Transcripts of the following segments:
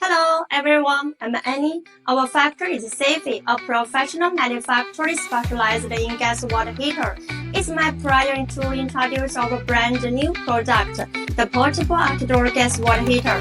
Hello everyone, I'm Annie. Our factory is SEFFY, a professional manufacturer specialized in gas water heater. It's my pleasure to introduce our brand new product, the portable outdoor gas water heater.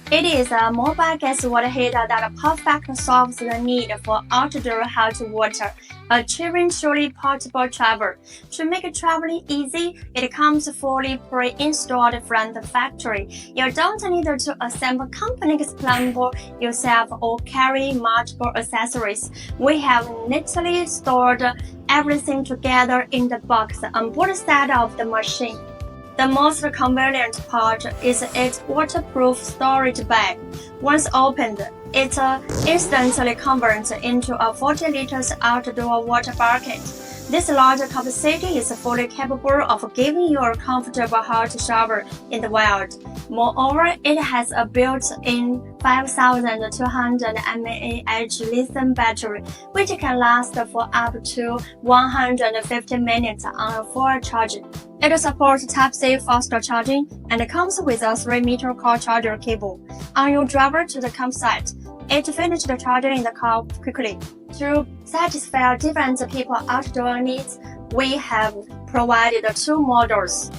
It is a mobile gas water heater that perfectly solves the need for outdoor hot water, achieving truly portable travel. To make traveling easy, it comes fully pre-installed from the factory. You don't need to assemble complex plumber yourself or carry multiple accessories. We have neatly stored everything together in the box on both sides of the machine. The most convenient part is its waterproof storage bag. Once opened, it instantly converts into a 40 liters outdoor water bucket. This large capacity is fully capable of giving you a comfortable hot shower in the wild. Moreover, it has a built-in 5200 mAh lithium battery, which can last for up to 150 minutes on a full charge. It supports Type-C fast charging and comes with a 3-meter car charger cable. On your drive to the campsite, it finishes charging in the car quickly. To satisfy different people's outdoor needs, we have provided two models.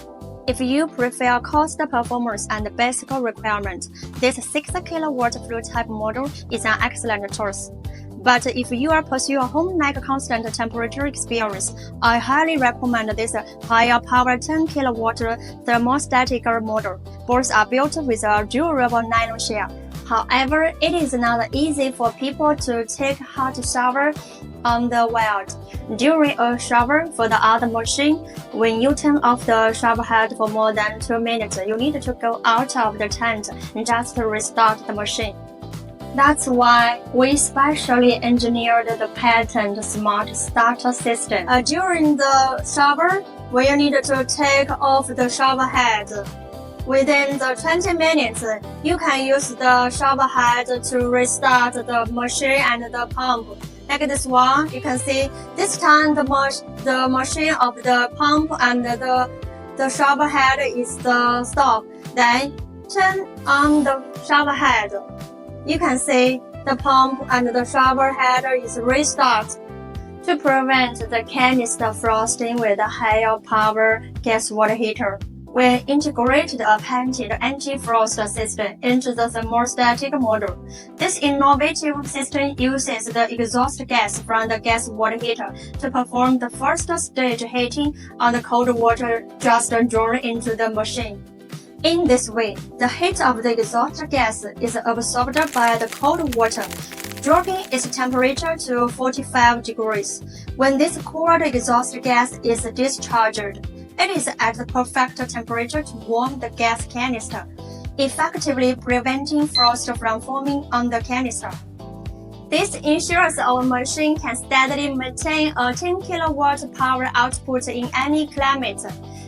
If you prefer cost performance and basic requirement, this 6 kW flow type model is an excellent choice. But if you are pursuing a home-like constant temperature experience, I highly recommend this higher power 10 kW thermostatic model. Both are built with a durable nylon shell. However, it is not easy for people to take hot shower on the wild. During a shower for the other machine, when you turn off the shower head for more than 2 minutes, you need to go out of the tent just to restart the machine. That's why we specially engineered the patented smart starter system. During the shower, when you need to take off the shower head, within the 20 minutes, you can use the shower head to restart the machine and the pump. Like this one, you can see this time the machine of the pump and the shower head is the stop. Then turn on the shower head. You can see the pump and the shower head is restart. To prevent the canister frosting with a higher power gas water heater, we integrated a patented anti-frost system into the thermostatic module. This innovative system uses the exhaust gas from the gas water heater to perform the first stage heating on the cold water just drawn into the machine. In this way, the heat of the exhaust gas is absorbed by the cold water, dropping its temperature to 45 degrees. When this cold exhaust gas is discharged, it is at the perfect temperature to warm the gas canister, effectively preventing frost from forming on the canister. This ensures our machine can steadily maintain a 10 kW power output in any climate,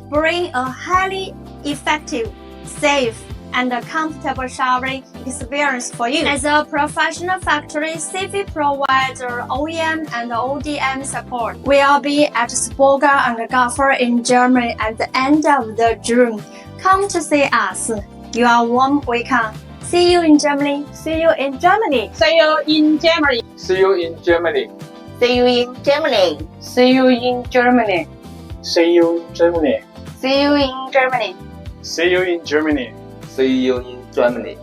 bringing a highly effective, safe, and comfortable showering experience for you. As a professional factory, SEFFY provides OEM and ODM support. We'll be at Spoga+Gafa in Germany at the end of June. Come to see us. You are warm welcome. See you in Germany. See you in Germany. See you in Germany. See you in Germany. See you in Germany. See you in Germany. See you in Germany. See you in Germany. See you in Germany. See you in Germany.